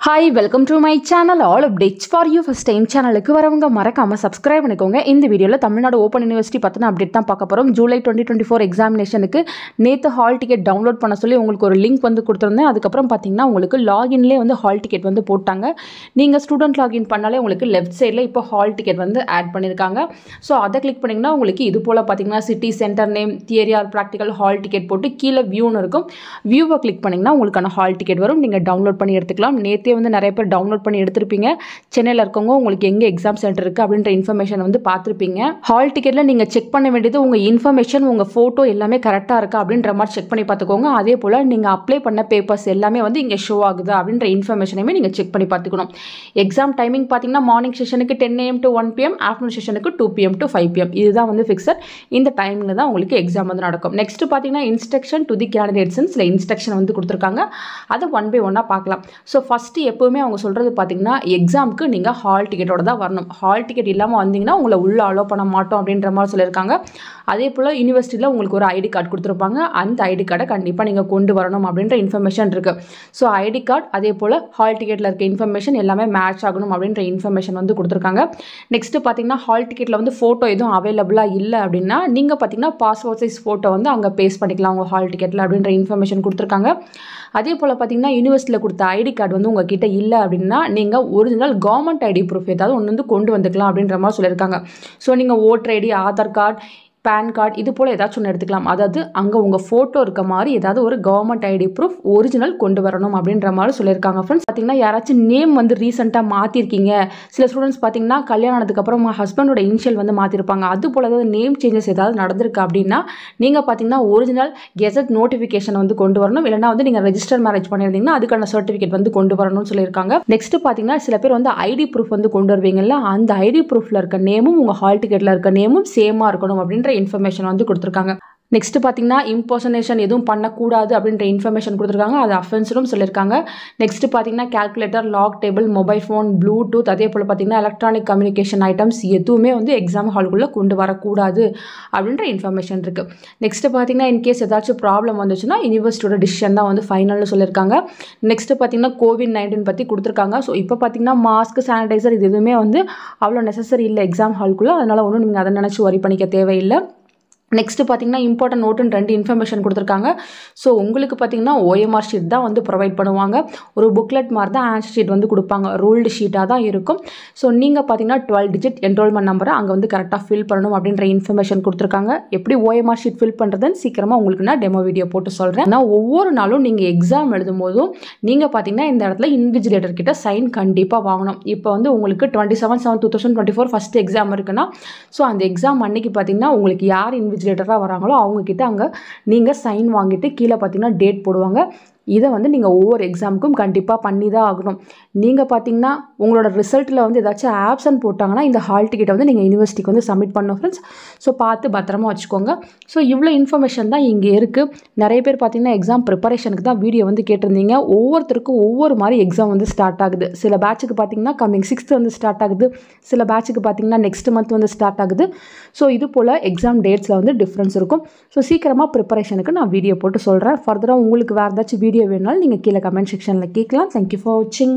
Hi, welcome to my channel. All updates for you. First time channel க்கு வரவங்க மறக்காம subscribe பண்ணிக்கோங்க. இந்த வீடியோல தமிழ்நாடு ஓபன் யுனிவர்சிட்டி பத்தின அப்டேட் தான் பார்க்க போறோம். ஜூலை 2024 எக்ஸாமினேஷனுக்கு நேத்து ஹால் டிக்கெட் டவுன்லோட் பண்ண சொல்லி உங்களுக்கு ஒரு லிங்க் வந்து கொடுத்திருந்தேன். அதுக்கு அப்புறம் பாத்தீங்கன்னா உங்களுக்கு லாகின்லயே வந்து ஹால் டிக்கெட் வந்து போட்டாங்க. நீங்க ஸ்டூடண்ட் லாகின் பண்ணாலே உங்களுக்கு லெஃப்ட் சைடுல இப்போ ஹால் டிக்கெட் வந்து ஆட் பண்ணிருக்காங்க. சோ அத கிளிக் பண்ணீங்கன்னா உங்களுக்கு இது போல பாத்தீங்கன்னா city centre name, theory R practical hall ticket போட்டு கீழ வியூன்னு இருக்கும். வியூவை கிளிக் பண்ணீங்கன்னா உங்களுக்கான ஹால் டிக்கெட் வரும். நீங்க டவுன்லோட் பண்ணி எடுத்துக்கலாம். நேத்தே வந்து நிறைய பேர் டவுன்லோட் பண்ணி எடுத்துருப்பீங்க. சென்னையில இருக்கவங்க உங்களுக்கு எங்க எக்ஸாம் சென்டர் இருக்கு அப்படின்ற இன்ஃபர்மேஷன் வந்து பார்த்துருப்பீங்க. ஹால் டிக்கெட்ல நீங்க செக் பண்ண வேண்டியது உங்க இன்ஃபர்மேஷன், உங்க போட்டோ எல்லாமே கரெக்டா இருக்கா அப்படின்ற மாதிரி செக் பண்ணி பார்த்துக்கோங்க. அதே போல நீங்க அப்ளை பண்ண பேப்பர்ஸ் எல்லாமே வந்து இங்க ஷோ ஆகுதா அப்படின்ற இன்ஃபர்மேஷனையுமே நீங்க செக் பண்ணி பார்த்துக்கணும். எக்ஸாம் டைமிங் பார்த்தீங்கன்னா மார்னிங் செஷனுக்கு 10 AM to 1 PM, ஆஃப்டர்நூன் செஷனுக்கு 2 PM to 5 PM. இதுதான் வந்து ஃபிக்ஸட். இந்த டைமில் தான் உங்களுக்கு எக்ஸாம் வந்து நடக்கும். நெக்ஸ்ட் பார்த்தீங்கன்னா இன்ஸ்ட்ரக்ஷன் டு தி கேண்டிடேட்ஸ்னு சில இன்ஸ்ட்ரக்ஷன் வந்து கொடுத்துருக்காங்க. அதை ஒன் பை ஒன்னாக பார்க்கலாம். ஸோ ஃபர்ஸ்ட் எப்பவுமே அவங்க சொல்றது பார்த்தீங்கன்னா எக்ஸாமுக்கு நீங்கள் ஹால் டிக்கெட்டோட தான் வரணும். ஹால் டிக்கெட் இல்லாமல் வந்தீங்கன்னா உங்களை உள்ள அலோவ் பண்ண மாட்டோம் அப்படின்ற மாதிரி சொல்லியிருக்காங்க. அதே போல் யூனிவர்சிட்டியில் உங்களுக்கு ஒரு ஐடி கார்டு கொடுத்துருப்பாங்க. அந்த ஐடி கார்டை கண்டிப்பாக நீங்கள் கொண்டு வரணும் அப்படின்ற இன்ஃபர்மேஷன் இருக்குது. ஸோ ஐடி கார்டு அதே போல் ஹால் டிக்கெட்டில் இருக்க இன்ஃபர்மேஷன் எல்லாமே மேட்ச் ஆகணும் அப்படின்ற இன்ஃபர்மேஷன் வந்து கொடுத்துருக்காங்க. நெக்ஸ்ட் பார்த்தீங்கன்னா ஹால் டிக்கெட்டில் வந்து ஃபோட்டோ எதுவும் அவைலபிளாக இல்லை அப்படின்னா நீங்கள் பார்த்தீங்கன்னா பாஸ்போர்ட் சைஸ் ஃபோட்டோ வந்து அங்கே பேஸ்ட் பண்ணிக்கலாம் உங்கள் ஹால் டிக்கெட்டில் அப்படின்ற இன்ஃபர்மேஷன் கொடுத்துருக்காங்க. அதே போல் பார்த்தீங்கன்னா யூனிவர்சிட்டியில் கொடுத்த ஐடி கார்டு வந்து உங்ககிட்ட இல்லை அப்படின்னா நீங்கள் ஒரிஜினல் கவர்மெண்ட் ஐடி ப்ரூஃப் ஏதாவது ஒன்று வந்து கொண்டு வந்துக்கலாம் அப்படின்ற மாதிரி சொல்லியிருக்காங்க. ஸோ நீங்கள் voter ID, Aadhaar card, PAN card இது போல் ஏதாச்சும் ஒன்று எடுத்துக்கலாம். அதாவது அங்கே உங்கள் ஃபோட்டோ இருக்க மாதிரி ஏதாவது ஒரு கவர்மெண்ட் ஐடி ப்ரூஃப் ஒரிஜினல் கொண்டு வரணும் அப்படின்ற மாதிரி சொல்லியிருக்காங்க. ஃப்ரெண்ட்ஸ் பார்த்தீங்கன்னா யாராச்சும் நேம் வந்து ரீசெண்டாக மாற்றிருக்கீங்க. சில ஸ்டூடெண்ட்ஸ் பார்த்தீங்கன்னா கல்யாணம் ஆனதுக்கப்புறம் ஹஸ்பண்டோட இனிஷியல் வந்து மாற்றிருப்பாங்க. அது போல் ஏதாவது நேம் சேஞ்சஸ் ஏதாவது நடந்திருக்கு அப்படின்னா நீங்கள் பார்த்தீங்கன்னா ஒரிஜினல் கெசட் நோட்டிஃபிகேஷன் வந்து கொண்டு வரணும். இல்லைனா வந்து நீங்கள் ரெஜிஸ்டர் மேரேஜ் பண்ணியிருந்தீங்கன்னா அதுக்கான சர்டிஃபிகேட் வந்து கொண்டு வரணும்னு சொல்லியிருக்காங்க. நெக்ஸ்ட் பார்த்தீங்கன்னா சில பேர் வந்து ஐடி ப்ரூஃப் வந்து கொண்டு வருவீங்கல்ல, அந்த ஐடி ப்ரூஃபில் இருக்க நேமும் உங்கள் ஹால் டிக்கெட்டில் இருக்க நேமும் சேமாக இருக்கணும் அப்படின்ற இன்ஃபர்மேஷன் வந்து கொடுத்துருக்காங்க. நெக்ஸ்ட் பார்த்தீங்கன்னா இம்போசனேஷன் எதுவும் பண்ணக்கூடாது அப்படின்ற இன்ஃபர்மேஷன் கொடுத்துருக்காங்க. அது அஃபென்ஸும் சொல்லியிருக்காங்க. நெக்ஸ்ட் பார்த்தீங்கன்னா calculator, log table, mobile phone, bluetooth அதே போல் பார்த்தீங்கன்னா எலக்ட்ரானிக் கம்யூனிகேஷன் ஐட்டம்ஸ் எதுவுமே வந்து எக்ஸாம் ஹாலுக்குள்ளே கொண்டு வரக்கூடாது அப்படின்ற இன்ஃபர்மேஷன் இருக்குது. நெக்ஸ்ட் பார்த்தீங்கன்னா இன்கேஸ் ஏதாச்சும் ப்ராப்ளம் வந்துச்சுன்னா யூனிவர்சிட்டியோட டிசிஷன் தான் வந்து ஃபைனல்னு சொல்லியிருக்காங்க. நெக்ஸ்ட் பார்த்தீங்கன்னா COVID-19 பற்றி கொடுத்துருக்காங்க. ஸோ இப்போ பார்த்தீங்கன்னா மாஸ்க், சானிடைசர் இது எதுவுமே வந்து அவ்வளோ நெசசரி இல்லை எக்ஸாம் ஹாலுக்குள்ளே. அதனால் ஒன்றும் நீங்கள் அதை நினச்சி வரி பண்ணிக்க தேவையில்லை. நெக்ஸ்ட் பார்த்தீங்கன்னா இம்பார்ட்டன்ட் நோட்டுன்னு 2 இன்ஃபர்மேஷன் கொடுத்துருக்காங்க. ஸோ உங்களுக்கு பார்த்தீங்கன்னா OMR ஷீட் தான் வந்து ப்ரொவைட் பண்ணுவாங்க. ஒரு புக்லெட் மாதிரி தான் ஆன்சர் ஷீட் வந்து கொடுப்பாங்க. ரூல்டு ஷீட்டாக தான் இருக்கும். ஸோ நீங்கள் பார்த்தீங்கன்னா 12 டிஜிட் என்ரோல்மெண்ட் நம்பரை அங்கே வந்து கரெக்டாக ஃபில் பண்ணணும் அப்படின்ற இன்ஃபர்மேஷன் கொடுத்துருக்காங்க. எப்படி OMR ஷீட் ஃபில் பண்ணுறதுன்னு சீக்கிரமாக உங்களுக்கு நான் டெமோ வீடியோ போட்டு சொல்கிறேன். ஆனால் ஒவ்வொரு நாளும் நீங்கள் எக்ஸாம் எழுதும் போதும் நீங்கள் பார்த்தீங்கன்னா இந்த இடத்துல இன்விஜிலேட்டர் கிட்ட சைன் கண்டிப்பாக வாங்கணும். இப்போ வந்து உங்களுக்கு 27/7/2024 ஃபஸ்ட் எக்ஸாம் இருக்குன்னா ஸோ அந்த எக்ஸாம் அன்னைக்கு பார்த்தீங்கன்னா உங்களுக்கு யார் இன்விஜிலேட்டராக வராங்களோ அவங்கக்கிட்ட அங்கே நீங்கள் சைன் வாங்கிட்டு கீழே பார்த்தீங்கன்னா டேட் போடுவாங்க. இதை வந்து நீங்கள் ஒவ்வொரு எக்ஸாமுக்கும் கண்டிப்பாக பண்ணி தான் ஆகணும். நீங்கள் பார்த்தீங்கன்னா உங்களோட ரிசல்ட்டில் வந்து ஏதாச்சும் ஆப்ஷன் போட்டாங்கன்னா இந்த ஹால் டிக்கெட்டை வந்து நீங்கள் யூனிவர்சிட்டிக்கு வந்து சப்மிட் பண்ணணும் ஃப்ரெண்ட்ஸ். ஸோ பார்த்து பத்திரமா வச்சுக்கோங்க. ஸோ இவ்வளோ இன்ஃபர்மேஷன் தான் இங்கே இருக்குது. நிறைய பேர் பார்த்தீங்கன்னா எக்ஸாம் ப்ரிப்பரேஷனுக்கு தான் வீடியோ வந்து கேட்டிருந்தீங்க. ஒவ்வொருத்தருக்கும் ஒவ்வொரு மாதிரி எக்ஸாம் வந்து ஸ்டார்ட் ஆகுது. சில பேட்சுக்கு பார்த்தீங்கன்னா கம்மிங் 6th வந்து ஸ்டார்ட் ஆகுது. சில பேட்சுக்கு பார்த்தீங்கன்னா நெக்ஸ்ட் மந்த் வந்து ஸ்டார்ட் ஆகுது. ஸோ இது போல் எக்ஸாம் டேட்ஸில் வந்து டிஃப்ரென்ஸ் இருக்கும். ஸோ சீக்கிரமாக ப்ரிப்பரேஷனுக்கு நான் வீடியோ போட்டு சொல்கிறேன். ஃபர்தராக உங்களுக்கு வேறு ஏதாச்சும் வீடியோ வேணுனாலும் நீங்கள் கீழே கமெண்ட் செக்ஷனில் கேட்கலாம். தேங்க்யூ ஃபார் வாட்சிங்.